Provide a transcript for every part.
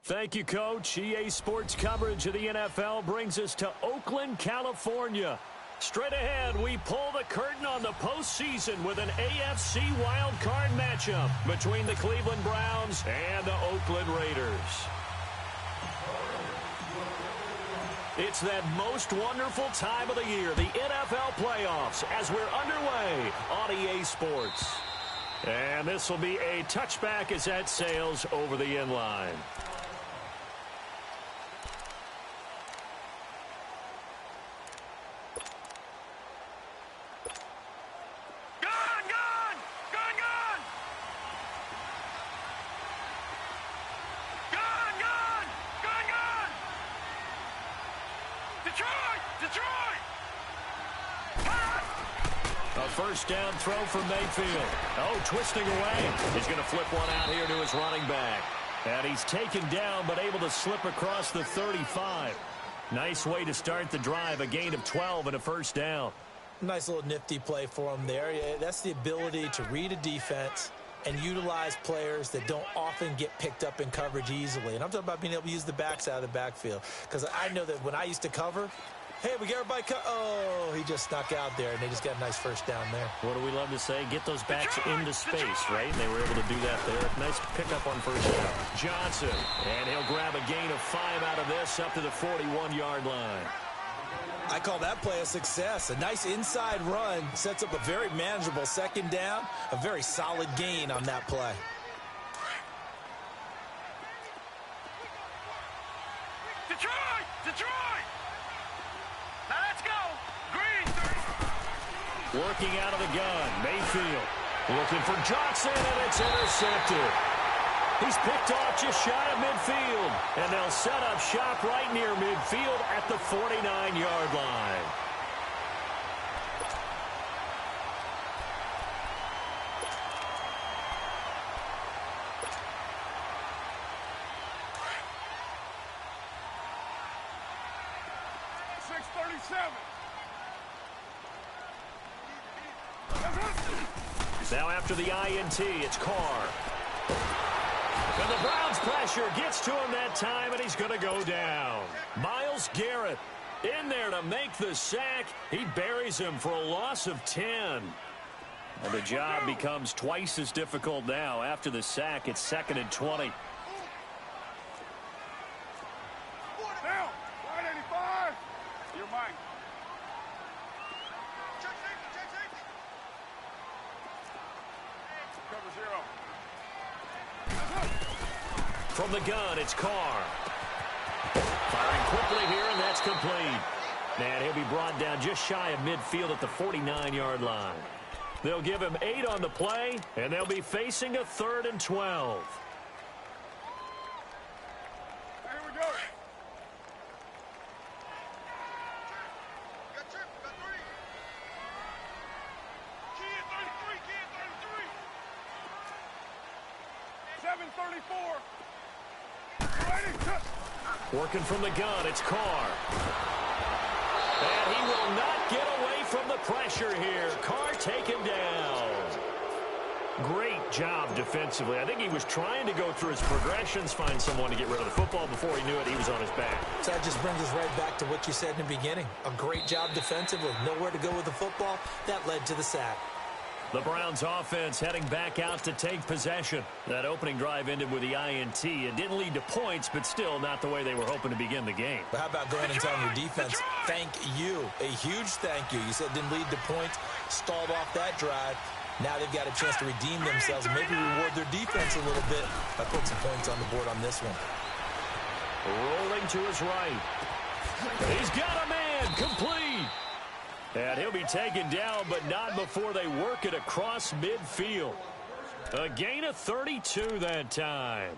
Thank you, Coach. EA Sports coverage of the NFL brings us to Oakland, California. Straight ahead, we pull the curtain on the postseason with an AFC wildcard matchup between the Cleveland Browns and the Oakland Raiders. It's that most wonderful time of the year, the NFL playoffs, as we're underway on EA Sports. And this will be a touchback as that sails over the end line. First down throw from Mayfield. Oh, twisting away. He's going to flip one out here to his running back. And he's taken down but able to slip across the 35. Nice way to start the drive. A gain of 12 and a first down. Nice little nifty play for him there. That's the ability to read a defense and utilize players that don't often get picked up in coverage easily. And I'm talking about being able to use the backs out of the backfield. Because I know that when I used to cover, hey, we got everybody oh, he just snuck out there, and they just got a nice first down there. What do we love to say? Get those backs into space, right? And they were able to do that there. Nice pickup on first down. Johnson, and he'll grab a gain of 5 out of this up to the 41-yard line. I call that play a success. A nice inside run sets up a very manageable second down, a very solid gain on that play. Detroit! Now let's go! Green! Working out of the gun, Mayfield. Looking for Johnson, and it's intercepted. He's picked off just shy of midfield. And they'll set up shop right near midfield at the 49-yard line. Now after the INT, it's Carr. And the Browns pressure gets to him that time, and he's going to go down. Myles Garrett in there to make the sack. He buries him for a loss of 10. And the job becomes twice as difficult now. After the sack, it's 2nd and 20. Down! 185! You're mine. Cover 0. From the gun, it's Carr. Firing quickly here, and that's complete. And he'll be brought down just shy of midfield at the 49-yard line. They'll give him 8 on the play, and they'll be facing a 3rd and 12. Here we go. Got 3. Key at 33. 7:34. Working from the gun, it's Carr. And he will not get away from the pressure here. Carr taken down. Great job defensively. I think he was trying to go through his progressions, find someone to get rid of the football. Before he knew it, he was on his back. So that just brings us right back to what you said in the beginning. A great job defensively. Nowhere to go with the football. That led to the sack. The Browns offense heading back out to take possession. That opening drive ended with the INT. It didn't lead to points, but still not the way they were hoping to begin the game. But how about going and telling your defense, thank you, a huge thank you. You said it didn't lead to points, stalled off that drive. Now they've got a chance to redeem themselves and maybe reward their defense a little bit by putting some points on the board on this one. Rolling to his right. He's got a man, complete. And he'll be taken down, but not before they work it across midfield. A gain of 32 that time.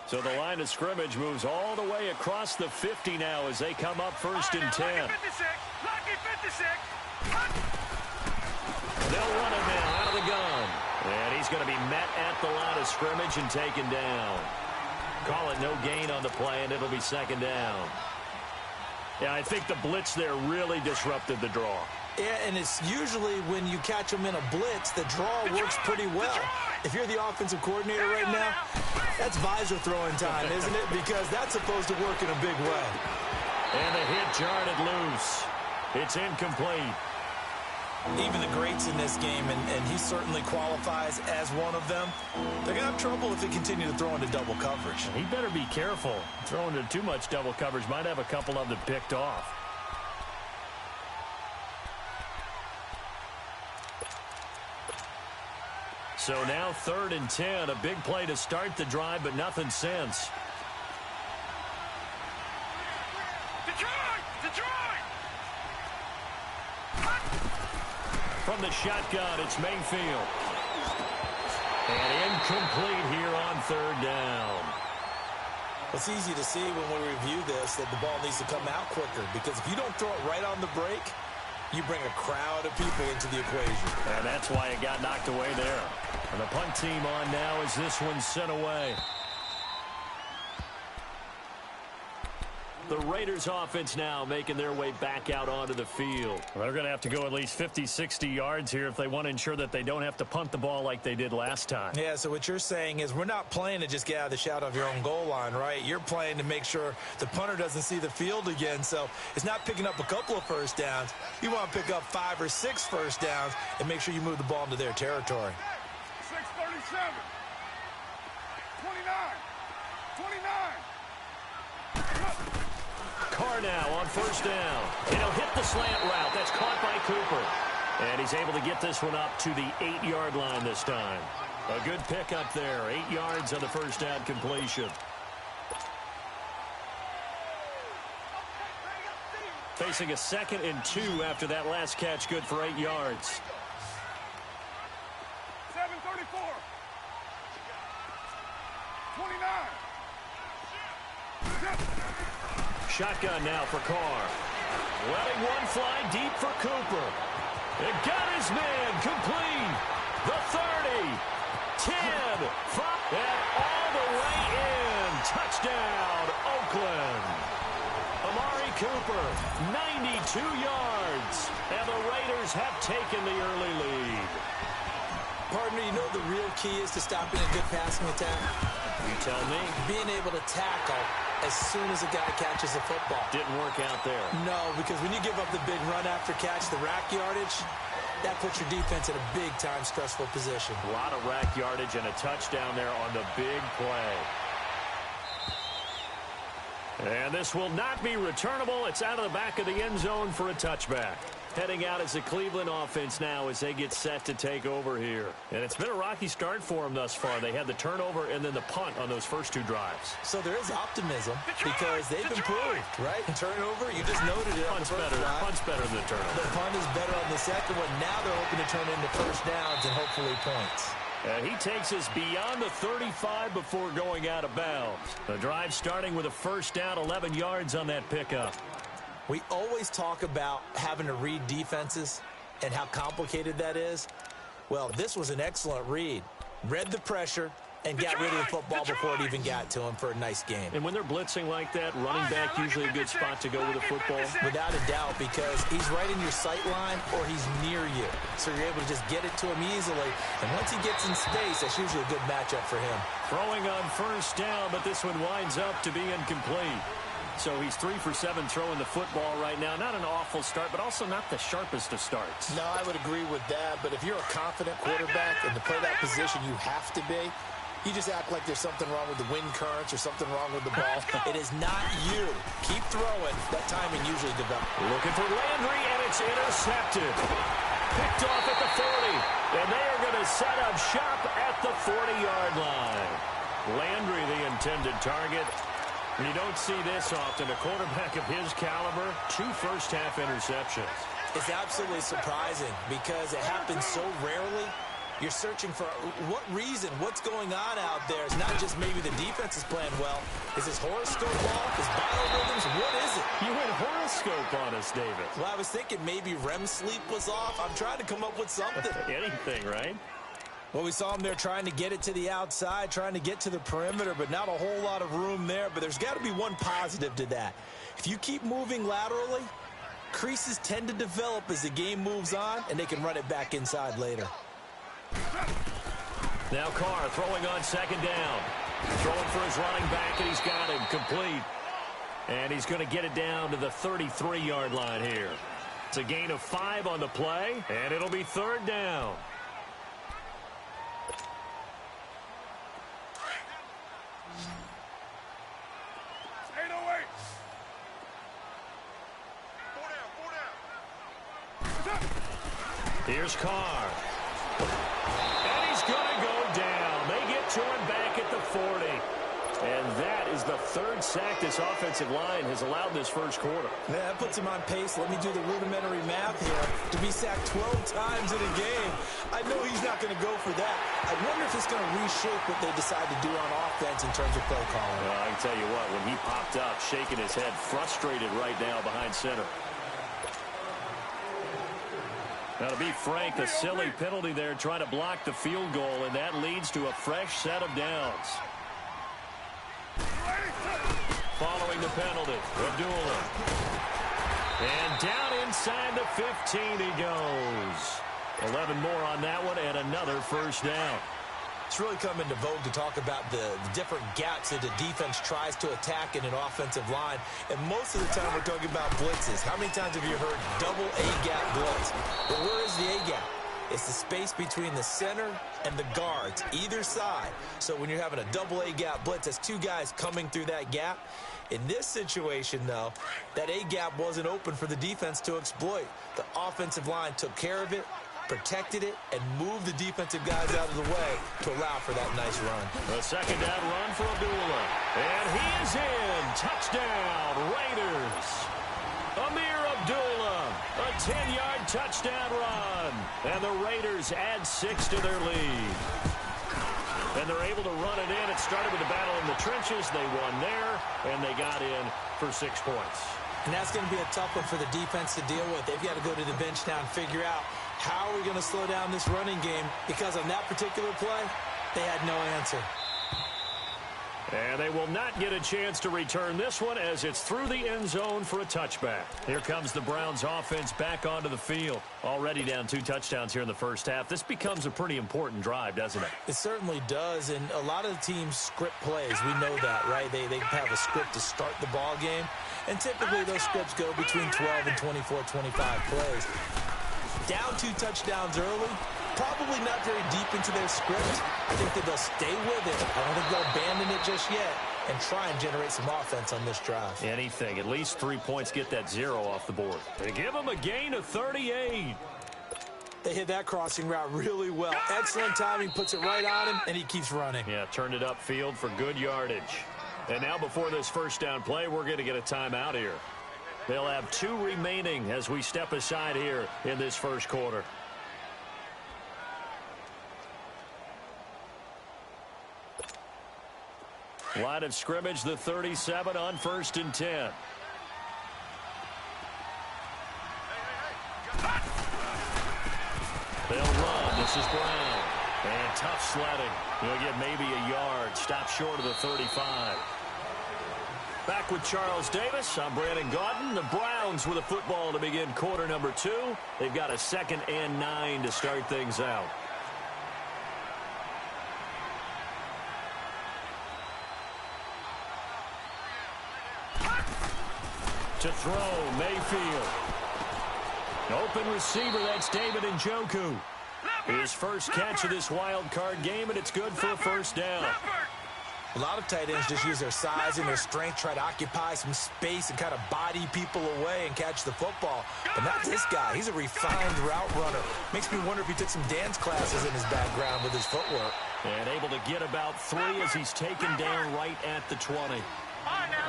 So the line of scrimmage moves all the way across the 50 now as they come up 1st and 10. Lucky 56. They'll run him now out of the gun. And he's going to be met at the line of scrimmage and taken down. Call it no gain on the play, and it'll be 2nd down. Yeah, I think the blitz there really disrupted the draw. Yeah, and it's usually when you catch them in a blitz, the draw works pretty well. If you're the offensive coordinator right now, that's visor throwing time, isn't it? Because that's supposed to work in a big way. And the hit jarred it loose. It's incomplete. Even the greats in this game, and he certainly qualifies as one of them, they're going to have trouble if they continue to throw into double coverage. He better be careful. Throwing into too much double coverage might have a couple of them picked off. So now 3rd and 10, a big play to start the drive, but nothing since. From the shotgun, it's Mayfield. And incomplete here on 3rd down. It's easy to see when we review this that the ball needs to come out quicker, because if you don't throw it right on the break, you bring a crowd of people into the equation. And that's why it got knocked away there. And the punt team on now as this one's sent away. The Raiders offense now making their way back out onto the field. Well, they're going to have to go at least 50, 60 yards here if they want to ensure that they don't have to punt the ball like they did last time. Yeah, so what you're saying is we're not playing to just get out of the shadow of your own goal line, right? You're playing to make sure the punter doesn't see the field again. So it's not picking up a couple of first downs. You want to pick up 5 or 6 first downs and make sure you move the ball into their territory. 6:37. 29. 29. Carr now on 1st down. And he'll hit the slant route. That's caught by Cooper. And he's able to get this one up to the 8-yard line this time. A good pickup there. 8 yards on the 1st down completion. Facing a 2nd and 2 after that last catch. Good for 8 yards. 7:34. 29. Shotgun now for Carr. Letting one fly deep for Cooper. It got his man complete. The 30. 10. 5. And all the way in. Touchdown, Oakland. Amari Cooper, 92 yards. And the Raiders have taken the early lead. Partner, you know the real key is to stopping a good passing attack? You tell me. Being able to tackle as soon as a guy catches a football. Didn't work out there. No, because when you give up the big run after catch, the rack yardage, that puts your defense in a big-time stressful position. A lot of rack yardage and a touchdown there on the big play. And this will not be returnable. It's out of the back of the end zone for a touchback. Heading out as the Cleveland offense now as they get set to take over here. And it's been a rocky start for them thus far. They had the turnover and then the punt on those first 2 drives. So there is optimism because they've improved, right? Turnover, you just noted it. Punt's better than the turnover. The punt is better on the second one. Now they're hoping to turn into first downs and hopefully points. And he takes us beyond the 35 before going out of bounds. The drive starting with a 1st down, 11 yards on that pickup. We always talk about having to read defenses and how complicated that is. Well, this was an excellent read. Read the pressure and got rid of the football before it even got to him for a nice game. And when they're blitzing like that, running back usually a good spot to go with the football. Without a doubt, because he's right in your sight line or he's near you. So you're able to just get it to him easily. And once he gets in space, that's usually a good matchup for him. Throwing on 1st down, but this one winds up to be incomplete. So he's 3 for 7 throwing the football right now. Not an awful start, but also not the sharpest of starts. No, I would agree with that. But if you're a confident quarterback and to play that position, you have to be. You just act like there's something wrong with the wind currents or something wrong with the ball. It is not you. Keep throwing. That timing usually develops. Looking for Landry, and it's intercepted. Picked off at the 40. And they are going to set up shop at the 40-yard line. Landry, the intended target. You don't see this often. A quarterback of his caliber, 2 first-half interceptions. It's absolutely surprising because it happens so rarely. You're searching for what reason, what's going on out there. It's not just maybe the defense is playing well. Is his horoscope off? His biorhythms? What is it? You went horoscope on us, David. Well, I was thinking maybe REM sleep was off. I'm trying to come up with something. Anything, right? Well, we saw him there trying to get it to the outside, trying to get to the perimeter, but not a whole lot of room there. But there's got to be one positive to that. If you keep moving laterally, creases tend to develop as the game moves on, and they can run it back inside later. Now Carr throwing on second down. Throwing for his running back, and he's got him complete. And he's going to get it down to the 33-yard line here. It's a gain of 5 on the play, and it'll be third down. Here's Carr. And he's going to go down. They get to him back at the 40. And that is the third sack this offensive line has allowed this first quarter. Yeah, that puts him on pace. Let me do the rudimentary math here. To be sacked 12 times in a game, I know he's not going to go for that. I wonder if it's going to reshape what they decide to do on offense in terms of play calling. Well, I can tell you what, when he popped up, shaking his head, frustrated right now behind center. Now, to be frank, a silly penalty there trying to block the field goal, and that leads to a fresh set of downs. Following the penalty, Abdullah. And down inside the 15 he goes. 11 more on that one, and another first down. It's really come into vogue to talk about the different gaps that the defense tries to attack in an offensive line. And most of the time we're talking about blitzes. How many times have you heard double A-gap blitz? Well, where is the A-gap? It's the space between the center and the guards, either side. So when you're having a double A-gap blitz, that's two guys coming through that gap. In this situation, though, that A-gap wasn't open for the defense to exploit. The offensive line took care of it, protected it, and moved the defensive guys out of the way to allow for that nice run. A second down run for Abdullah. And he is in. Touchdown, Raiders. Amir Abdullah, a 10-yard touchdown run. And the Raiders add 6 to their lead. And they're able to run it in. It started with a battle in the trenches. They won there, and they got in for 6 points. And that's going to be a tough one for the defense to deal with. They've got to go to the bench now and figure out how are we going to slow down this running game, because on that particular play, they had no answer. And they will not get a chance to return this one as it's through the end zone for a touchback. Here comes the Browns offense back onto the field. Already down 2 touchdowns here in the first half. This becomes a pretty important drive, doesn't it? It certainly does, and a lot of the teams script plays. We know that, right? They have a script to start the ball game, and typically those scripts go between 12 and 24, 25 plays. Down 2 touchdowns early, probably not very deep into their script. I think that they'll stay with it. I don't think they'll abandon it just yet and try and generate some offense on this drive. Anything. At least 3 points, get that 0 off the board. They give them a gain of 38. They hit that crossing route really well. Excellent timing, puts it right on him, and he keeps running. Yeah, turned it upfield for good yardage. And now before this first down play, we're going to get a timeout here. They'll have 2 remaining as we step aside here in this first quarter. Line of scrimmage, the 37 on 1st and 10. They'll run. This is Brown. And tough sledding. He'll get maybe a yard. Stop short of the 35. Back with Charles Davis. I'm Brandon Gaudin. The Browns with a football to begin quarter number 2. They've got a 2nd and 9 to start things out. To throw, Mayfield. Open receiver, that's David Njoku. His first catch of this wild card game, and it's good for a first down. A lot of tight ends just use their size and their strength, try to occupy some space and kind of body people away and catch the football. But not this guy. He's a refined route runner. Makes me wonder if he took some dance classes in his background with his footwork. And able to get about 3 as he's taken down right at the 20.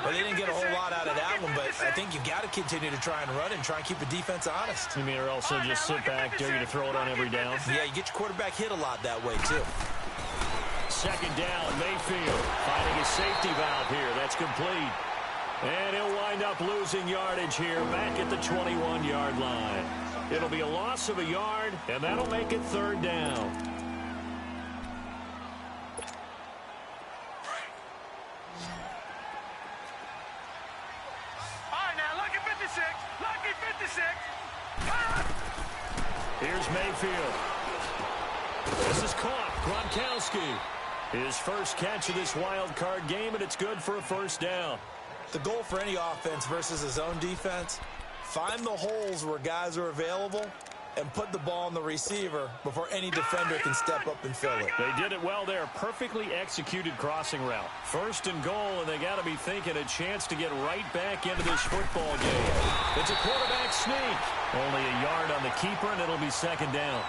Well, they didn't get a whole lot out of that one, but I think you've got to continue to try and run and try and keep the defense honest. You mean, or also just sit back, dare you to throw it on every down? Yeah, you get your quarterback hit a lot that way, too. 2nd down, Mayfield finding his safety valve here. That's complete. And he'll wind up losing yardage here back at the 21-yard line. It'll be a loss of a yard, and that'll make it 3rd down. Lucky 56. Here's Mayfield. This is caught. Gronkowski. His first catch of this wild card game, and it's good for a first down. The goal for any offense versus a zone defense, find the holes where guys are available and put the ball on the receiver before any defender can step up and fill it. They did it well there. Perfectly executed crossing route. First and goal, and they got to be thinking a chance to get right back into this football game. It's a quarterback sneak. Only a yard on the keeper, and it'll be second down.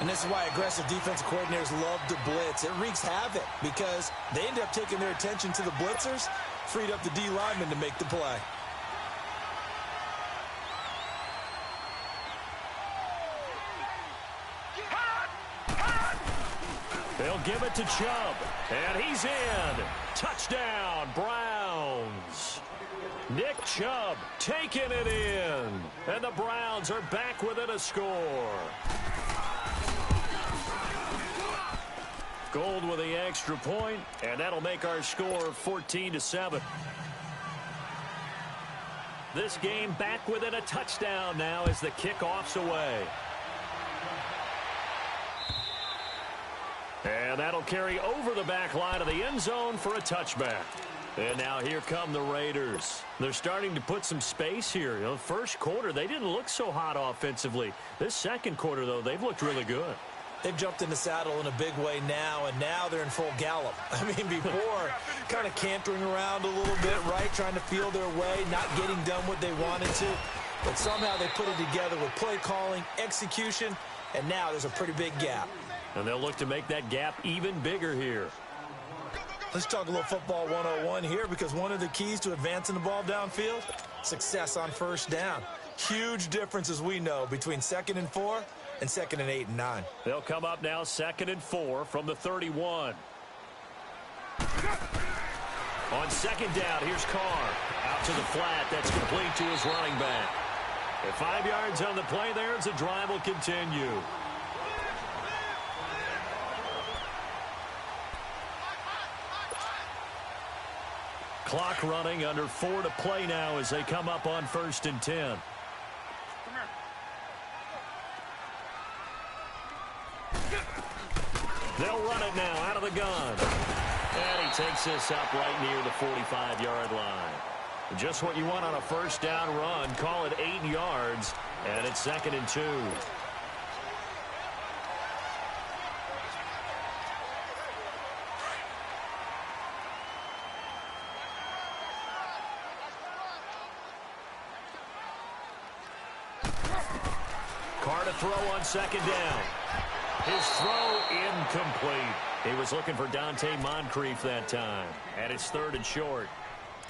And this is why aggressive defensive coordinators love to blitz. It wreaks havoc because they end up taking their attention to the blitzers, freed up the D lineman to make the play. They'll give it to Chubb, and he's in. Touchdown, Browns. Nick Chubb taking it in, and the Browns are back within a score. Gold with the extra point, and that'll make our score 14-7. This game back within a touchdown now as the kickoff's away. And that'll carry over the back line of the end zone for a touchback. And now here come the Raiders. They're starting to put some space here. You know, first quarter, they didn't look so hot offensively. This second quarter, though, they've looked really good. They've jumped in the saddle in a big way now, and now they're in full gallop. I mean, before, kind of cantering around a little bit, right, trying to feel their way, not getting done what they wanted to. But somehow they put it together with play calling, execution, and now there's a pretty big gap. And they'll look to make that gap even bigger here. Let's talk a little football 101 here, because one of the keys to advancing the ball downfield, success on first down. Huge difference, as we know, between 2nd and 4 and 2nd and 8 and 9. They'll come up now 2nd and 4 from the 31. On 2nd down, here's Carr. Out to the flat. That's complete to his running back. At 5 yards on the play there, as the drive will continue. Clock running, under 4 to play now as they come up on 1st and 10. They'll run it now out of the gun. And he takes this up right near the 45-yard line. Just what you want on a first down run. Call it 8 yards, and it's 2nd and 2. Carr to throw on 2nd down. His throw incomplete. He was looking for Dante Moncrief that time. And it's 3rd and short.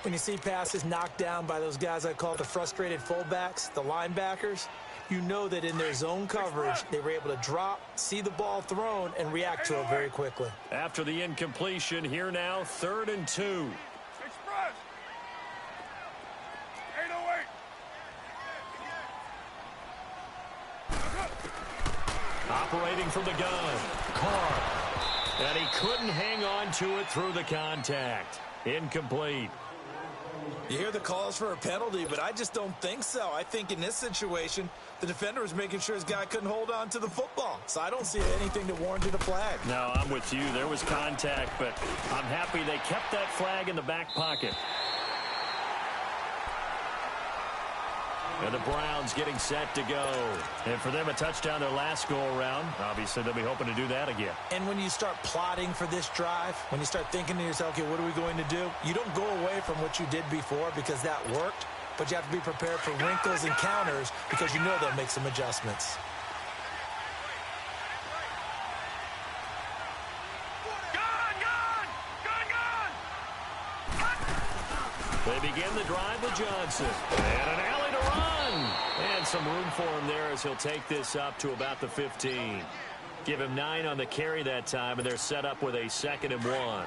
When you see passes knocked down by those guys I call the frustrated fullbacks, the linebackers, you know that in their zone coverage, they were able to drop, see the ball thrown, and react to it very quickly. After the incompletion, here now, 3rd and 2. Express. 808. Operating from the gun, Carr. And he couldn't hang on to it through the contact. Incomplete. You hear the calls for a penalty, but I just don't think so. I think in this situation, the defender was making sure his guy couldn't hold on to the football. So I don't see anything that warranted a flag. No, I'm with you. There was contact, but I'm happy they kept that flag in the back pocket. And the Browns getting set to go. And for them, a touchdown their last go-around. Obviously, they'll be hoping to do that again. And when you start plotting for this drive, when you start thinking to yourself, okay, what are we going to do? You don't go away from what you did before because that worked, but you have to be prepared for wrinkles and counters because you know they'll make some adjustments. They begin the drive with Johnson. And an alley to run. And some room for him there as he'll take this up to about the 15. Give him 9 on the carry that time, and they're set up with a 2nd and 1. All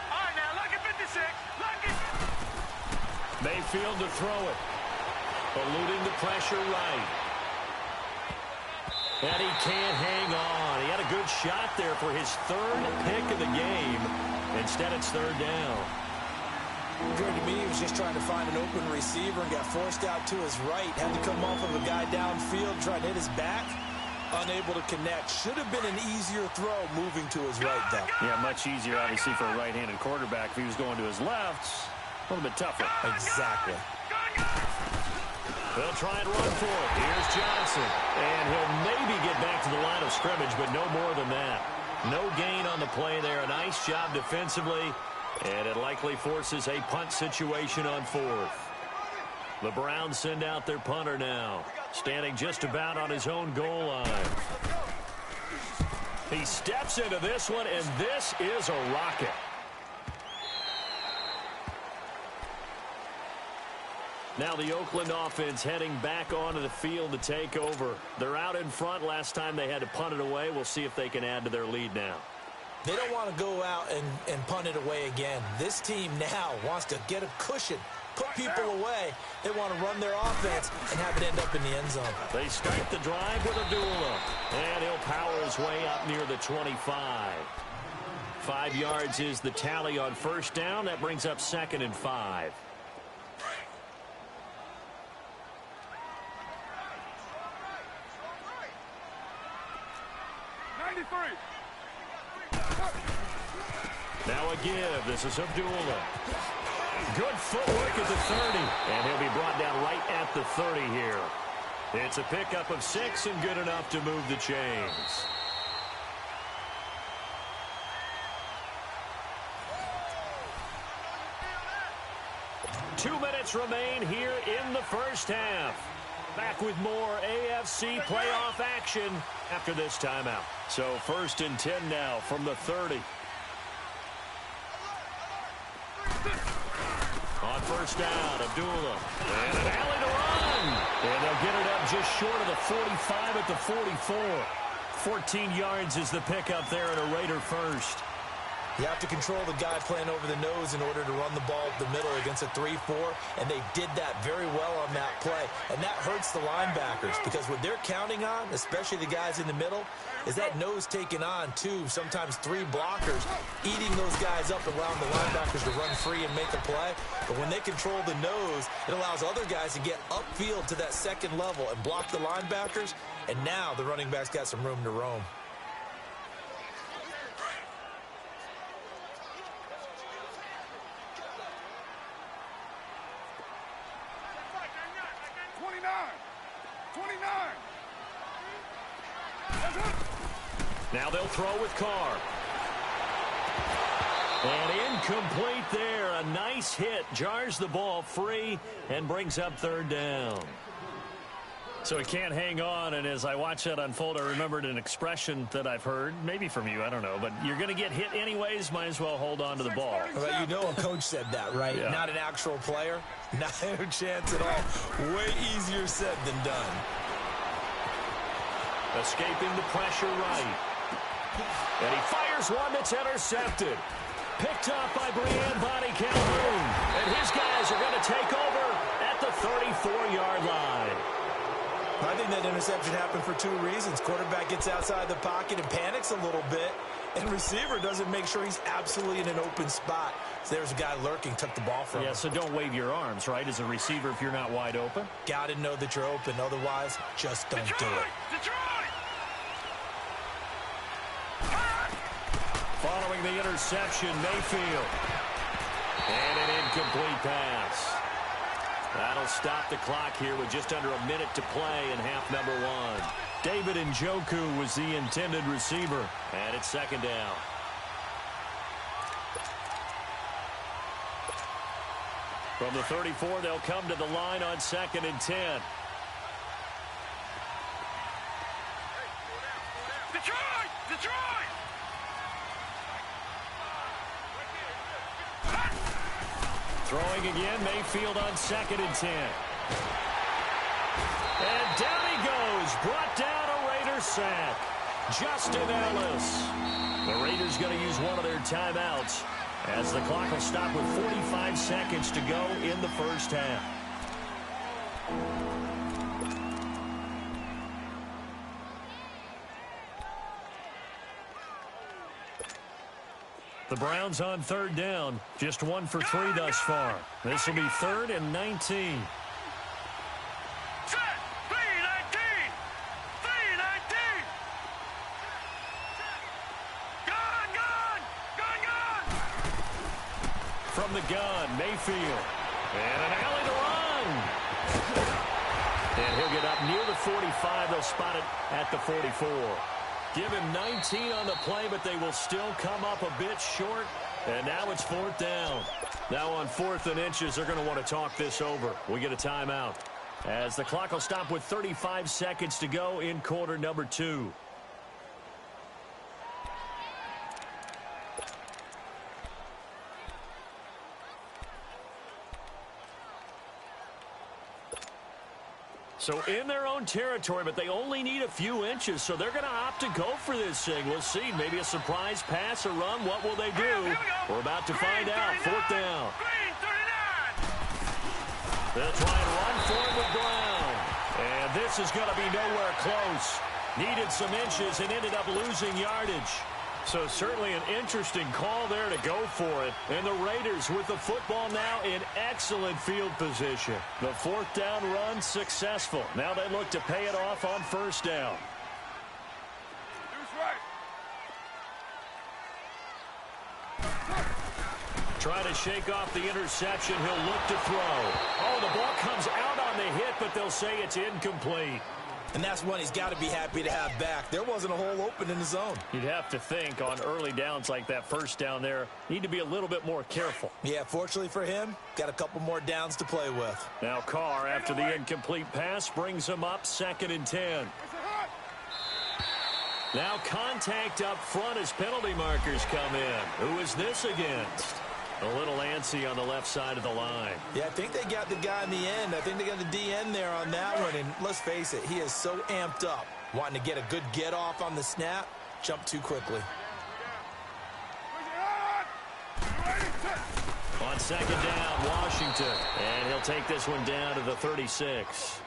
right, now, look at 56. Look at... Mayfield to throw it. Eluding the pressure right. And he can't hang on. He had a good shot there for his 3rd pick of the game. Instead, it's 3rd down. Appeared to me he was just trying to find an open receiver and got forced out to his right. Had to come off of a guy downfield, trying to hit his back. Unable to connect. Should have been an easier throw moving to his right, though. Yeah, much easier, obviously, for a right-handed quarterback. If he was going to his left, a little bit tougher. Exactly. They'll try and run for it. Here's Johnson. And he'll maybe get back to the line of scrimmage, but no more than that. No gain on the play there. A nice job defensively, and it likely forces a punt situation on fourth. The Browns send out their punter now, standing just about on his own goal line. He steps into this one, and this is a rocket. Now the Oakland offense heading back onto the field to take over. They're out in front. Last time they had to punt it away. We'll see if they can add to their lead now. They don't want to go out and punt it away again. This team now wants to get a cushion, put people away. They want to run their offense and have it end up in the end zone. They start the drive with a duel, and he'll power his way up near the 25. 5 yards is the tally on first down. That brings up 2nd and 5. Now a give. This is Abdullah. Good footwork at the 30. And he'll be brought down right at the 30 here. It's a pickup of 6 and good enough to move the chains. Two minutes remain here in the first half. Back with more AFC playoff action after this timeout. So 1st and 10 now from the 30. On first down, Abdullah. And an alley to run. And they'll get it up just short of the 45 at the 44. 14 yards is the pickup there at a Raider first. You have to control the guy playing over the nose in order to run the ball up the middle against a 3-4, and they did that very well on that play. And that hurts the linebackers because what they're counting on, especially the guys in the middle, is that nose taking on 2, sometimes 3 blockers, eating those guys up and allowing the linebackers to run free and make a play. But when they control the nose, it allows other guys to get upfield to that second level and block the linebackers, and now the running back's got some room to roam. Now they'll throw with Carr. And incomplete there. A nice hit. Jars the ball free and brings up 3rd down. So he can't hang on, and as I watch that unfold, I remembered an expression that I've heard, maybe from you, I don't know, but you're going to get hit anyways, might as well hold on to the ball. Well, you know a coach said that, right? Yeah. Not an actual player. Not a chance at all. Way easier said than done. Escaping the pressure right. And he fires one that's intercepted. Picked up by Brian Bonnie Calhoun. And his guys are going to take over at the 34-yard line. I think that interception happened for 2 reasons. Quarterback gets outside the pocket and panics a little bit. And receiver doesn't make sure he's absolutely in an open spot. So there's a guy lurking, took the ball from him. Yeah, so don't wave your arms, right, as a receiver if you're not wide open. Got to know that you're open. Otherwise, just don't do it. Following the interception, Mayfield. And an incomplete pass. That'll stop the clock here with just under a minute to play in half number 1. David Njoku was the intended receiver, and it's 2nd down. From the 34, they'll come to the line on 2nd and 10. Detroit! Throwing again, Mayfield on 2nd and 10. And down he goes, brought down a Raider sack. Justin Ellis. The Raiders going to use one of their timeouts as the clock will stop with 45 seconds to go in the first half. The Browns on third down. Just 1 for 3 thus far. This will be 3rd and 19. Set. 3-19. 3-19. Gun. From the gun, Mayfield. And an alley to run. And he'll get up near the 45. They'll spot it at the 44. Give him 19 on the play, but they will still come up a bit short. And now it's 4th down. Now on 4th and inches, they're going to want to talk this over. We get a timeout as the clock will stop with 35 seconds to go in quarter number 2. So in their own territory, but they only need a few inches, so they're going to opt to go for this thing. We'll see. Maybe a surprise pass or run. What will they do? We're about to find out. 4th down. They'll try and run for it with Brown. And this is going to be nowhere close. Needed some inches and ended up losing yardage. So certainly an interesting call there to go for it. And the Raiders with the football now in excellent field position. The 4th down run successful. Now they look to pay it off on 1st down. Try to shake off the interception. He'll look to throw. Oh, the ball comes out on the hit, but they'll say it's incomplete. And that's one he's got to be happy to have back. There wasn't a hole open in the zone. You'd have to think on early downs like that 1st down there, need to be a little bit more careful. Yeah, fortunately for him, got a couple more downs to play with. Now Carr, after the incomplete pass, brings him up 2nd and 10. Now contact up front as penalty markers come in. Who is this against? A little antsy on the left side of the line. Yeah, I think they got the guy in the end. I think they got the DN there on that one. And let's face it, he is so amped up. Wanting to get a good get off on the snap. Jump too quickly. On 2nd down, Washington. And he'll take this one down to the 36.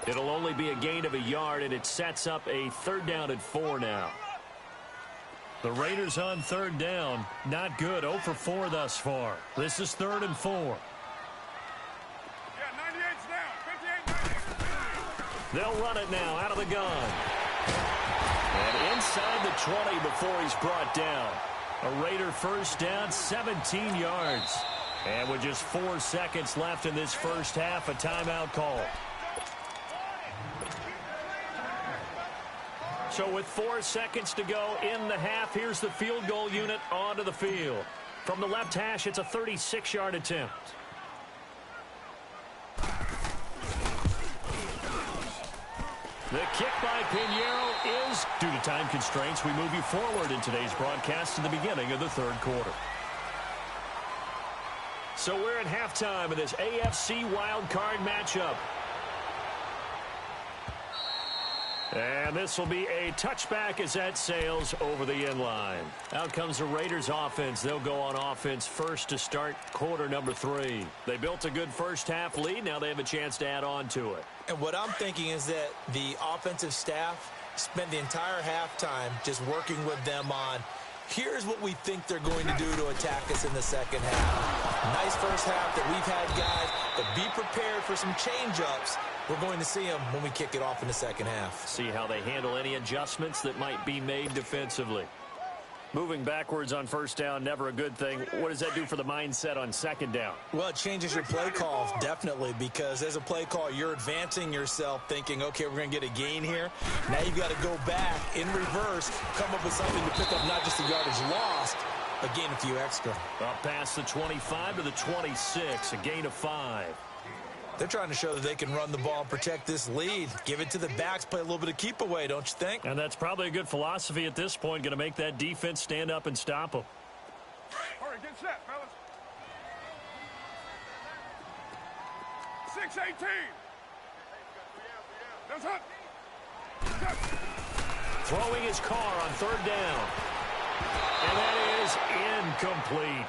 It'll only be a gain of a yard, and it sets up a 3rd down and 4 now. The Raiders on 3rd down. Not good. 0 for 4 thus far. This is 3rd and 4. Yeah, 98's down. 58, 98. They'll run it now out of the gun. And inside the 20 before he's brought down. A Raider 1st down, 17 yards. And with just 4 seconds left in this 1st half, a timeout call. So with 4 seconds to go in the half, here's the field goal unit onto the field. From the left hash, it's a 36-yard attempt. The kick by Pinheiro is, due to time constraints, we move you forward in today's broadcast to the beginning of the 3rd quarter. So we're at halftime of this AFC wildcard matchup. And this will be a touchback as that sails over the end line. Out comes the Raiders offense. They'll go on offense first to start quarter number 3. They built a good 1st half lead. Now they have a chance to add on to it. And what I'm thinking is that the offensive staff spent the entire halftime just working with them on, here's what we think they're going to do to attack us in the 2nd half. Nice 1st half that we've had, guys, but be prepared for some change-ups. We're going to see them when we kick it off in the 2nd half. See how they handle any adjustments that might be made defensively. Moving backwards on 1st down, never a good thing. What does that do for the mindset on 2nd down? Well, it changes your play call, definitely, because as a play call, you're advancing yourself thinking, okay, we're going to get a gain here. Now you've got to go back in reverse, come up with something to pick up not just the yardage lost, but gain a few extra. Up past the 25 to the 26, a gain of 5. They're trying to show that they can run the ball and protect this lead. Give it to the backs, play a little bit of keep away, don't you think? And that's probably a good philosophy at this point, going to make that defense stand up and stop them. All right, get set, fellas. 6-18. That's up. Throwing his car on 3rd down. And that is incomplete.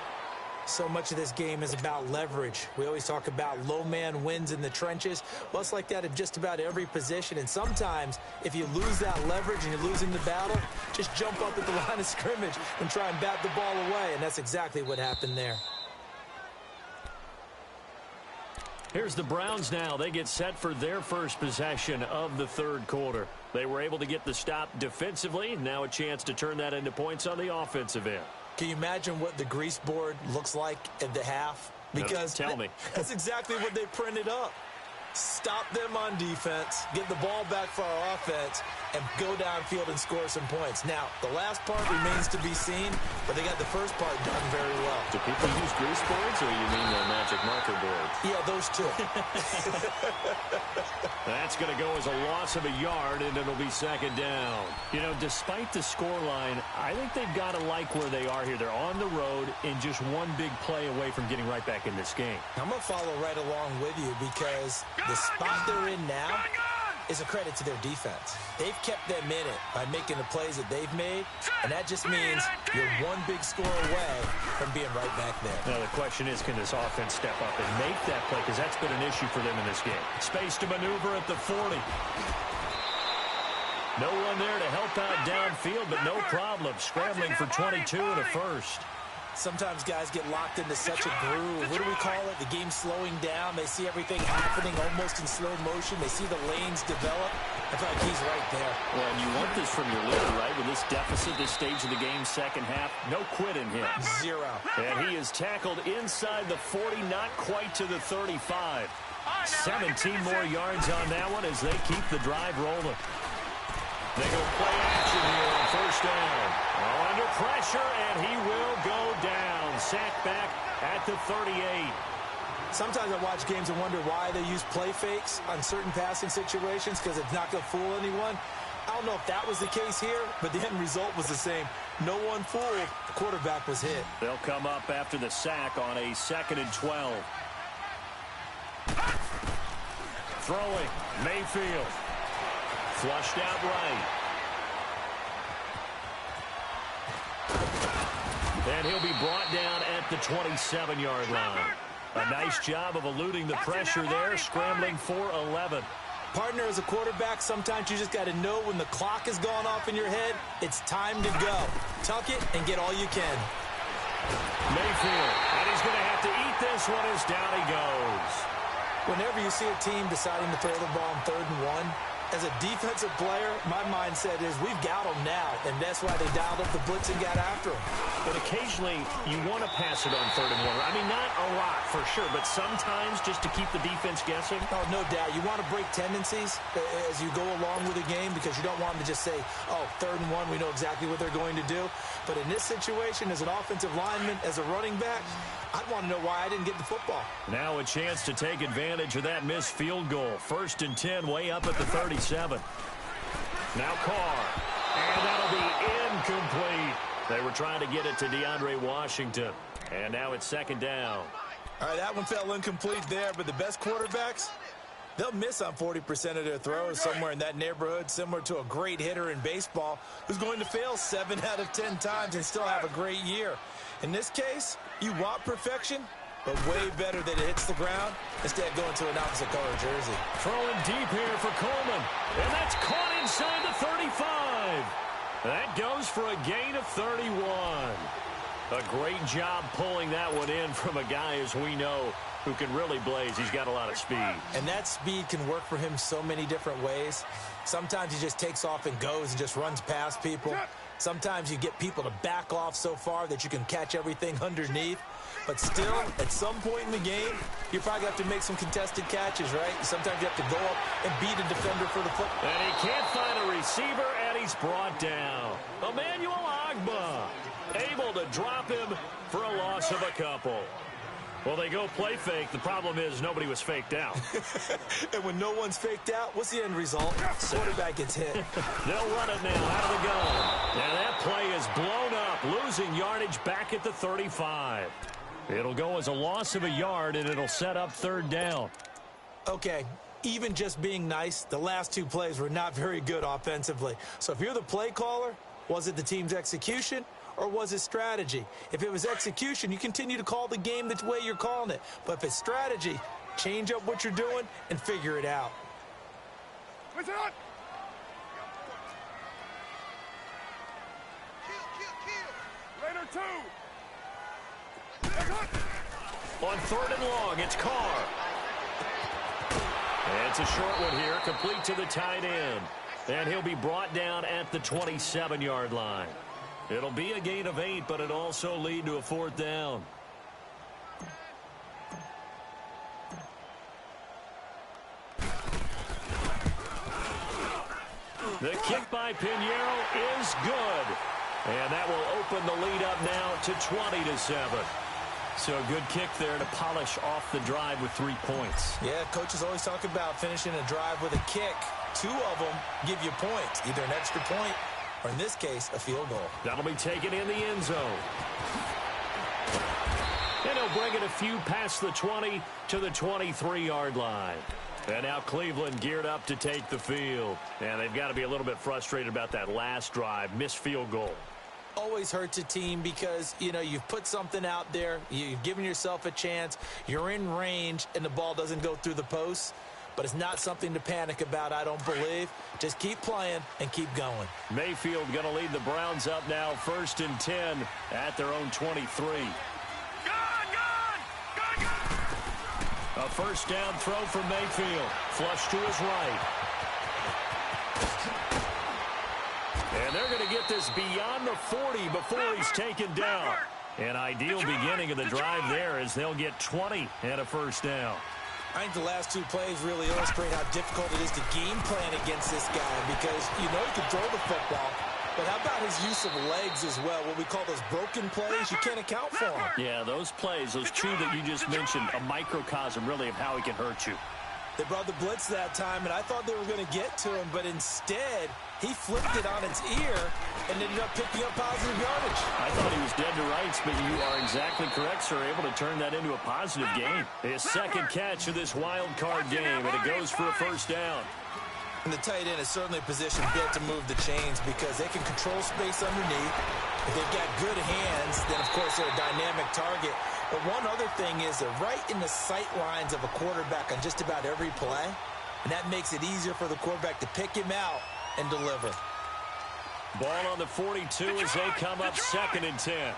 So much of this game is about leverage. We always talk about low man wins in the trenches. Well, it's like that in just about every position. And sometimes, if you lose that leverage and you're losing the battle, just jump up at the line of scrimmage and try and bat the ball away. And that's exactly what happened there. Here's the Browns now. They get set for their first possession of the third quarter. They were able to get the stop defensively. Now a chance to turn that into points on the offensive end. Can you imagine what the grease board looks like at the half? Because tell me. That's exactly what they printed up. Stop them on defense, get the ball back for our offense, and go downfield and score some points. Now, the last part remains to be seen, but they got the first part done very well. Do people use grease boards, or you mean the magic marker board? Yeah, those two. That's going to go as a loss of a yard, and it'll be second down. You know, despite the scoreline, I think they've got to like where they are here. They're on the road and just one big play away from getting right back in this game. I'm going to follow right along with you because the spot they're in now is a credit to their defense. They've kept them in it by making the plays that they've made, and that just means you're one big score away from being right back there. Now, the question is, can this offense step up and make that play? Because that's been an issue for them in this game. Space to maneuver at the 40. No one there to help out downfield, but no problem. Scrambling for 22 and a first. Sometimes guys get locked into such a groove. What do we call it? The game slowing down. They see everything happening almost in slow motion. They see the lanes develop. I feel like he's right there. Well, and you want this from your leader, right? With this deficit, this stage of the game, second half, no quit in him. Zero. And he is tackled inside the 40, not quite to the 35. 17 more yards on that one as they keep the drive rolling. They go play action here on first down. Under pressure, and he will go down. Sacked back at the 38. Sometimes I watch games and wonder why they use play fakes on certain passing situations because it's not going to fool anyone. I don't know if that was the case here, but the end result was the same. No one fooled. The quarterback was hit. They'll come up after the sack on a 2nd and 12. Throwing, Mayfield. Flushed out right. And he'll be brought down at the 27-yard line. A nice job of eluding the pressure there, scrambling for 11. Partner, as a quarterback, sometimes you just got to know when the clock has gone off in your head, it's time to go. Tuck it and get all you can. Mayfield, and he's going to have to eat this one as down he goes. Whenever you see a team deciding to throw the ball on 3rd and 1, as a defensive player, my mindset is we've got them now, and that's why they dialed up the blitz and got after them. But occasionally, you want to pass it on 3rd and 1. I mean, not a lot for sure, but sometimes just to keep the defense guessing. Oh, no doubt. You want to break tendencies as you go along with the game because you don't want them to just say, oh, 3rd and 1, we know exactly what they're going to do. But in this situation, as an offensive lineman, as a running back, I'd want to know why I didn't get the football. Now a chance to take advantage of that missed field goal. 1st and 10, way up at the 37. Now Carr, and that'll be incomplete. They were trying to get it to DeAndre Washington, and now it's 2nd down. All right, that one fell incomplete there, but the best quarterbacks, they'll miss on 40% of their throws, somewhere in that neighborhood, similar to a great hitter in baseball who's going to fail 7 out of 10 times and still have a great year. In this case, you want perfection, but way better that it hits the ground instead of going to an opposite color jersey. Throwing deep here for Coleman, and that's caught inside the 35. That goes for a gain of 31. A great job pulling that one in from a guy, as we know, who can really blaze. He's got a lot of speed. And that speed can work for him so many different ways. Sometimes he just takes off and goes and just runs past people. Sometimes you get people to back off so far that you can catch everything underneath. But still, at some point in the game, you probably have to make some contested catches, right? Sometimes you have to go up and beat a defender for the football. And he can't find a receiver, and he's brought down. Emmanuel Agba able to drop him for a loss of a couple. Well, they go play fake. The problem is nobody was faked out. And when no one's faked out, what's the end result? Quarterback gets hit. They'll run it now out of the gun. Now that play is blown up, losing yardage back at the 35. It'll go as a loss of a yard, and it'll set up 3rd down. Okay, even just being nice, the last 2 plays were not very good offensively. So if you're the play caller, was it the team's execution, or was it strategy? If it was execution, you continue to call the game the way you're calling it. But if it's strategy, change up what you're doing and figure it out. Listen up. Raider 2. On 3rd and long, it's Carr. And it's a short one here, complete to the tight end. And he'll be brought down at the 27-yard line. It'll be a gain of 8, but it'll also lead to a 4th down. The kick by Pinheiro is good. And that will open the lead up now to 20-7. So a good kick there to polish off the drive with 3 points. Yeah, coaches always talk about finishing a drive with a kick. 2 of them give you points, either an extra point or, in this case, a field goal. That'll be taken in the end zone. And he'll bring it a few past the 20 to the 23-yard line. And now Cleveland geared up to take the field. And they've got to be a little bit frustrated about that last drive, missed field goal. Always hurts a team because, you know, you've put something out there, you've given yourself a chance, you're in range, and the ball doesn't go through the post. But it's not something to panic about, I don't believe. Just keep playing and keep going. Mayfield going to lead the Browns up now, 1st and 10 at their own 23. A 1st down throw from Mayfield. Flush to his right. And they're going to get this beyond the 40 before he's taken down. An ideal beginning of the drive there as they'll get 20 and a 1st down. I think the last 2 plays really illustrate how difficult it is to game plan against this guy because you know he can throw the football, but how about his use of legs as well? What we call those broken plays, you can't account for them. Yeah, those plays, those 2 that you just mentioned, a microcosm really of how he can hurt you. They brought the blitz that time, and I thought they were going to get to him, but instead, he flipped it on its ear and ended up picking up positive yardage. I thought he was dead to rights, but you are exactly correct, sir. Able to turn that into a positive gain. His 2nd catch of this wild card game, and it goes for a 1st down. And the tight end is certainly a position built to move the chains because they can control space underneath. If they've got good hands, then, of course, they're a dynamic target. But one other thing is they're right in the sight lines of a quarterback on just about every play, and that makes it easier for the quarterback to pick him out and deliver. Ball on the 42 as they come up 2nd and 10.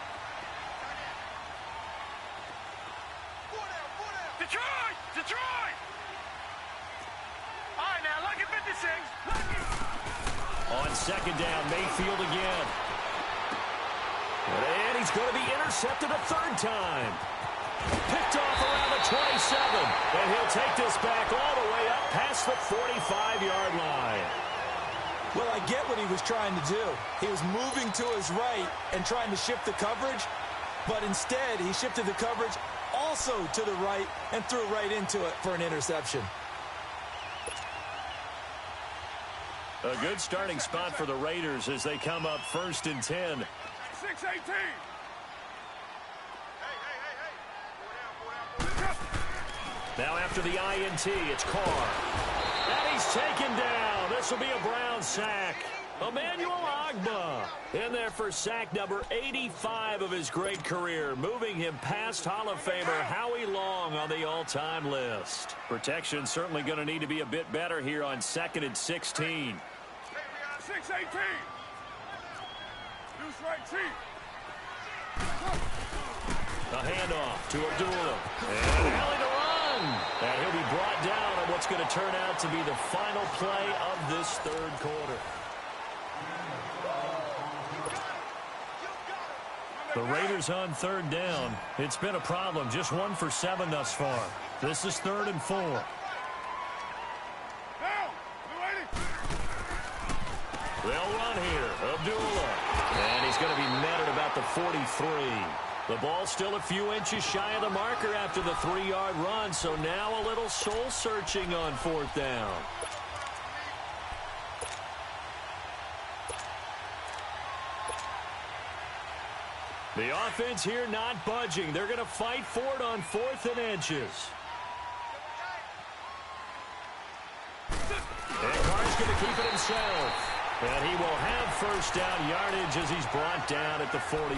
Detroit! All right, now, lucky 56. On 2nd down, Mayfield again. And he's going to be intercepted a 3rd time. Picked off around the 27. And he'll take this back all the way up past the 45-yard line. Well, I get what he was trying to do. He was moving to his right and trying to shift the coverage, but instead he shifted the coverage also to the right and threw right into it for an interception. A good starting spot for the Raiders as they come up 1st and 10. 6-18. Now after the INT, it's Carr. And he's taken down. This will be a Brown sack. Emmanuel Ogbah in there for sack number 85 of his great career, moving him past Hall of Famer Howie Long on the all-time list. Protection certainly going to need to be a bit better here on 2nd and 16. 6-18. Deuce right cheek. A handoff to Abdullah. And alley to run. And he'll be brought down on what's going to turn out to be the final play of this 3rd quarter. The Raiders on 3rd down. It's been a problem. Just 1 for 7 thus far. This is 3rd and 4. They'll run here. Abdullah. And he's going to be netted about the 43. The ball still a few inches shy of the marker after the 3-yard run, so now a little soul-searching on 4th down. The offense here not budging. They're going to fight for it on 4th and inches. And Carr's going to keep it himself. And he will have first down yardage as he's brought down at the 41.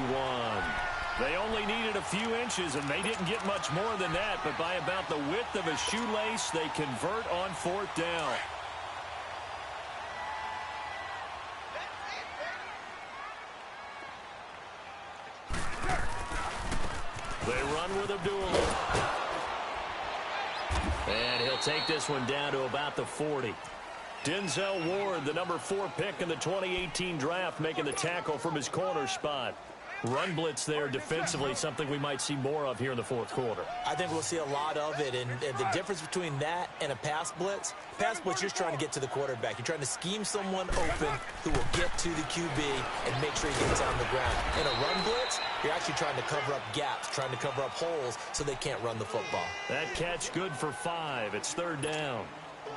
They only needed a few inches, and they didn't get much more than that. But by about the width of a shoelace, they convert on fourth down. They run with Abdullah. And he'll take this one down to about the 40. Denzel Ward, the number 4 pick in the 2018 draft, making the tackle from his corner spot. Run blitz there defensively, something we might see more of here in the fourth quarter. I think we'll see a lot of it, and the difference between that and a pass blitz, you're just trying to get to the quarterback. You're trying to scheme someone open who will get to the QB and make sure he gets on the ground. In a run blitz, you're actually trying to cover up gaps, trying to cover up holes so they can't run the football. That catch good for 5. It's third down.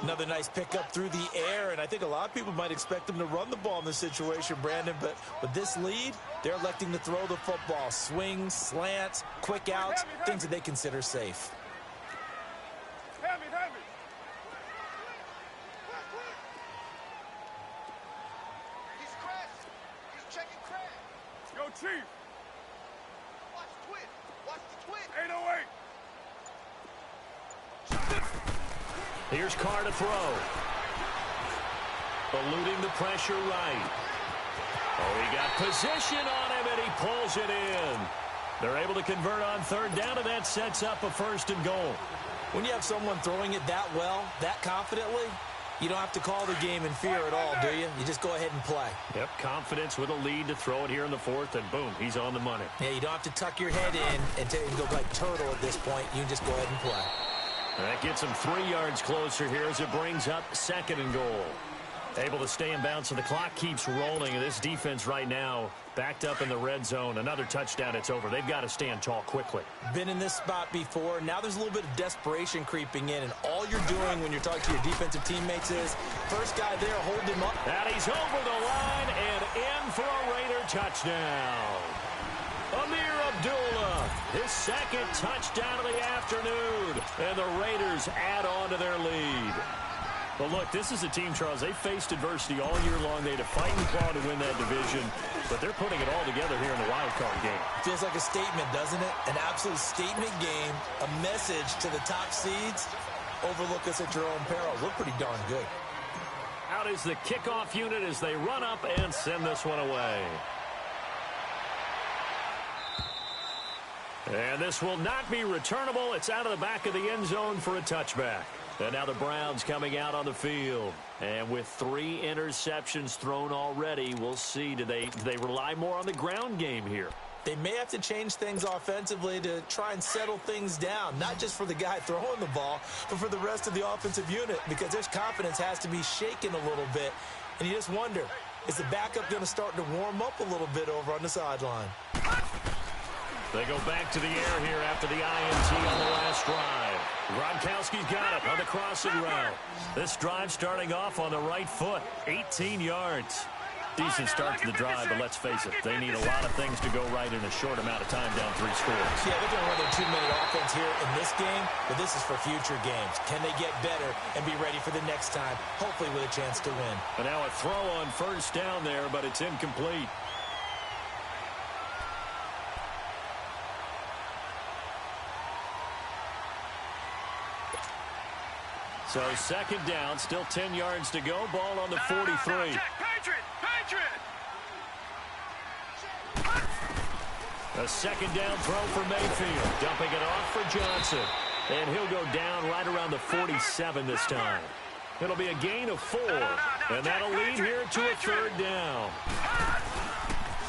Another nice pickup through the air, and I think a lot of people might expect them to run the ball in this situation, Brandon, but with this lead, they're electing to throw the football. Swings, slants, quick outs, things that they consider safe. Heavy. He's crashed. He's checking crash. Yo, Chief. Watch the twit. Watch the twit. 808. Here's Carr to throw. Eluding the pressure right. Oh, he got position on him, and he pulls it in. They're able to convert on third down, and that sets up a first and goal. When you have someone throwing it that well, that confidently, you don't have to call the game in fear at all, do you? You just go ahead and play. Yep, confidence with a lead to throw it here in the fourth, and boom, he's on the money. Yeah, you don't have to tuck your head in and go like turtle at this point. You can just go ahead and play. That gets him 3 yards closer here as it brings up second and goal. Able to stay in bounds, so the clock keeps rolling. And this defense right now backed up in the red zone. Another touchdown, it's over. They've got to stand tall quickly. Been in this spot before. Now there's a little bit of desperation creeping in, and all you're doing when you're talking to your defensive teammates is, first guy there, hold him up. And he's over the line and in for a Raider touchdown. Amir Abdullah, his second touchdown of the afternoon. And the Raiders add on to their lead. But look, this is a team, Charles, they faced adversity all year long. They had to fight and claw to win that division. But they're putting it all together here in the wild card game. Feels like a statement, doesn't it? An absolute statement game, a message to the top seeds. Overlook us at your own peril. We're pretty darn good. Out is the kickoff unit as they run up and send this one away. And this will not be returnable. It's out of the back of the end zone for a touchback. And now the Browns coming out on the field. And with 3 interceptions thrown already, we'll see. Do they rely more on the ground game here? They may have to change things offensively to try and settle things down, not just for the guy throwing the ball, but for the rest of the offensive unit, because their confidence has to be shaken a little bit. And you just wonder, is the backup going to start to warm up a little bit over on the sideline? They go back to the air here after the INT on the last drive. Gronkowski's got it on the crossing route. This drive starting off on the right foot, 18 yards. Decent start to the drive, but let's face it, they need a lot of things to go right in a short amount of time down 3 scores. Yeah, they're going to run their 2-minute offense here in this game, but this is for future games. Can they get better and be ready for the next time, hopefully with a chance to win? And now a throw on first down there, but it's incomplete. So second down, still 10 yards to go. Ball on the 43. Patriot! A second down throw for Mayfield. Dumping it off for Johnson. And he'll go down right around the 47 this time. It'll be a gain of 4. And that'll lead here to a third down.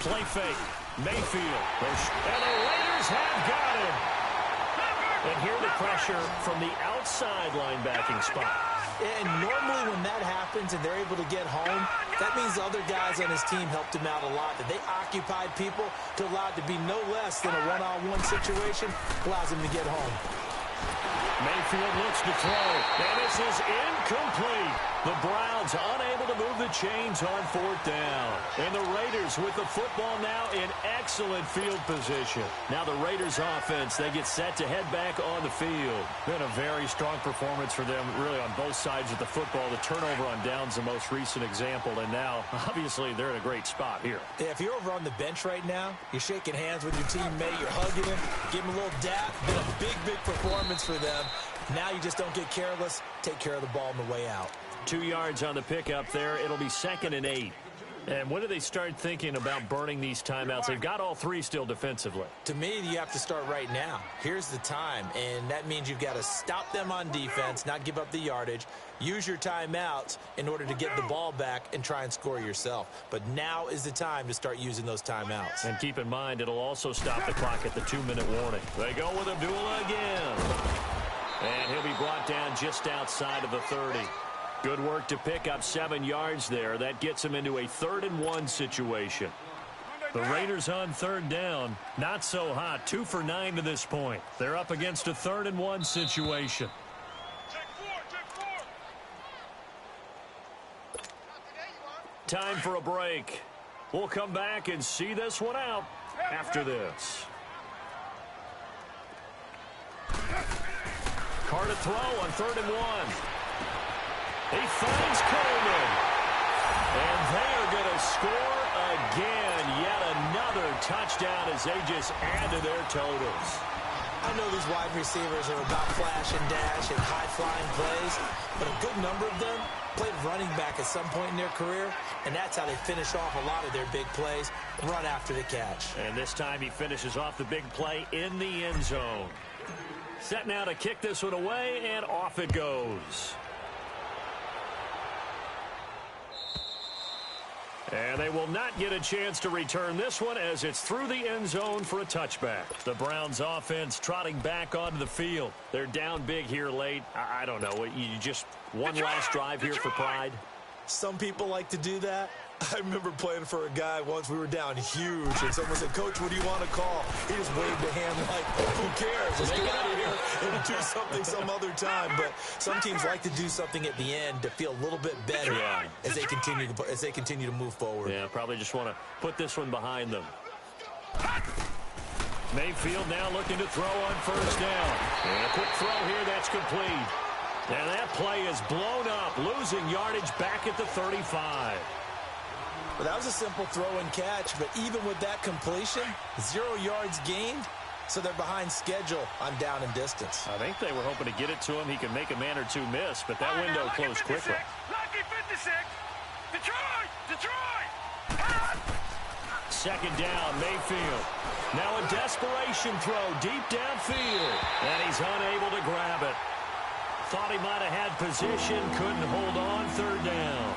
Play fake. Mayfield. And the Raiders have got him. And here the pressure from the outside linebacking spot. And normally when that happens and they're able to get home, that means the other guys on his team helped him out a lot. That they occupied people to allow it to be no less than a one-on-one situation, allows him to get home. Mayfield looks to throw, and this is incomplete. The Browns unable to move the chains on fourth down. And the Raiders with the football now in excellent field position. Now the Raiders offense, they get set to head back on the field. Been a very strong performance for them really on both sides of the football. The turnover on downs the most recent example, and now obviously they're in a great spot here. Yeah, if you're over on the bench right now, you're shaking hands with your teammate, you're hugging him, give him a little dap. Been a big performance for them. Now you just don't get careless. Take care of the ball on the way out. 2 yards on the pickup there. It'll be 2nd and 8. And when do they start thinking about burning these timeouts? They've got all 3 still defensively. To me, you have to start right now. Here's the time, and that means you've got to stop them on defense, not give up the yardage, use your timeouts in order to get the ball back and try and score yourself. But now is the time to start using those timeouts. And keep in mind, it'll also stop the clock at the 2-minute warning. They go with Abdullah again. And he'll be brought down just outside of the 30. Good work to pick up 7 yards there. That gets him into a 3rd and 1 situation. The Raiders on 3rd down. Not so hot. 2 for 9 to this point. They're up against a 3rd and 1 situation. Time for a break. We'll come back and see this one out after this. Carr to throw on 3rd and 1. He finds Coleman. And they're going to score again. Yet another touchdown as they just add to their totals. I know these wide receivers are about flash and dash and high-flying plays, but a good number of them played running back at some point in their career, and that's how they finish off a lot of their big plays, run after the catch. And this time he finishes off the big play in the end zone. Set now to kick this one away, and off it goes. And they will not get a chance to return this one as it's through the end zone for a touchback. The Browns offense trotting back onto the field. They're down big here late. I don't know. You just one last drive here for pride? Some people like to do that. I remember playing for a guy once. We were down huge, and someone said, "Coach, what do you want to call?" He just waved a hand like, "Who cares? Let's get out of here and do something some other time." But some teams like to do something at the end to feel a little bit better as they continue to move forward. Yeah, probably just want to put this one behind them. Mayfield now looking to throw on 1st down. And a quick throw here that's complete. And that play is blown up, losing yardage back at the 35. Well, that was a simple throw and catch, but even with that completion, 0 yards gained, so they're behind schedule on down and distance. I think they were hoping to get it to him. He could make a man or two miss, but that window closed quickly. Lucky 56. Detroit. 2nd down, Mayfield. Now a desperation throw deep downfield, and he's unable to grab it. Thought he might have had position, couldn't hold on 3rd down.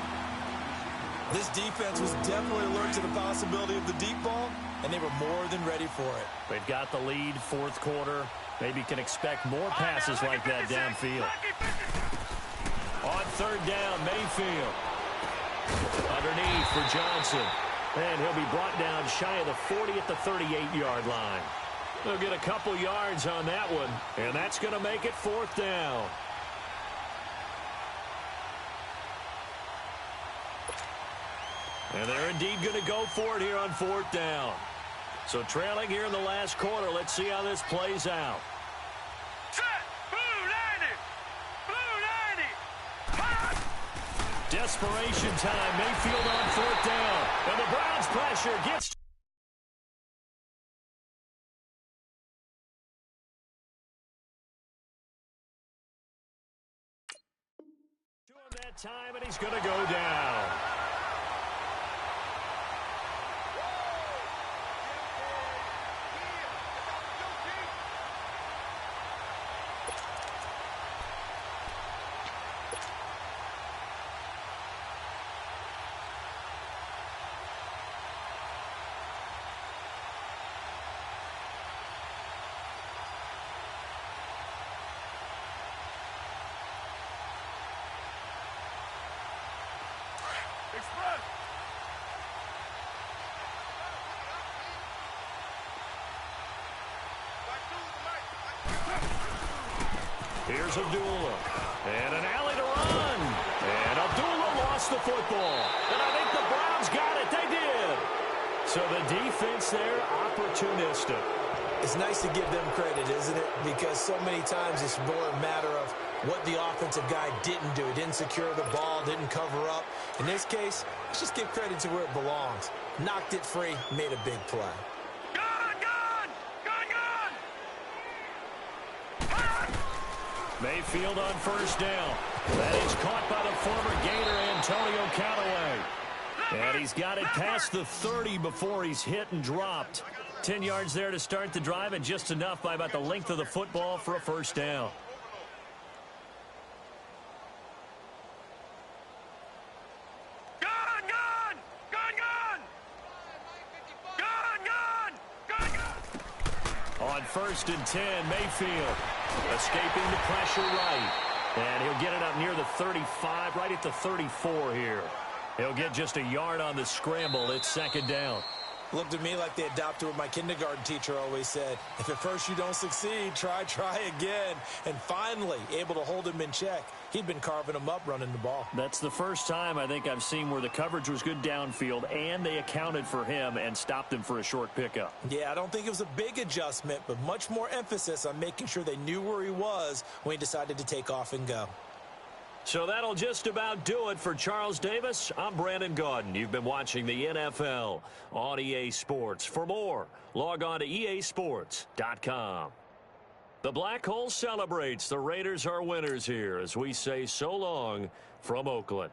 This defense was definitely alert to the possibility of the deep ball, and they were more than ready for it. They've got the lead, 4th quarter. Maybe can expect more passes like that downfield. On 3rd down, Mayfield. Underneath for Johnson. And he'll be brought down shy of the 40 at the 38-yard line. They'll get a couple yards on that one, and that's going to make it 4th down. And they're indeed going to go for it here on 4th down. So trailing here in the last quarter. Let's see how this plays out. Set. Blue 90. Desperation time. Mayfield on 4th down. And the Browns pressure gets to him that time, and he's going to go down. Here's Abdullah. And an alley to run. And Abdullah lost the football. And I think the Browns got it. They did. So the defense there, opportunistic. It's nice to give them credit, isn't it? Because so many times it's more a matter of what the offensive guy didn't do. He didn't secure the ball, didn't cover up. In this case, let's just give credit to where it belongs. Knocked it free, made a big play. Mayfield on first down. That is caught by the former Gator, Antonio Callaway. And he's got it past the 30 before he's hit and dropped. 10 yards there to start the drive, and just enough by about the length of the football for a first down. On first and 10, Mayfield escaping the pressure right. And he'll get it up near the 35, right at the 34 here. He'll get just a yard on the scramble. It's second down. Looked to me like they adopted what my kindergarten teacher always said. If at first you don't succeed, try again. And finally, able to hold him in check. He'd been carving him up running the ball. That's the first time I think I've seen where the coverage was good downfield and they accounted for him and stopped him for a short pickup. Yeah, I don't think it was a big adjustment, but much more emphasis on making sure they knew where he was when he decided to take off and go. So that'll just about do it for Charles Davis. I'm Brandon Gaudin. You've been watching the NFL on EA Sports. For more, log on to easports.com. The Black Hole celebrates. The Raiders are winners here as we say so long from Oakland.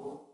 you.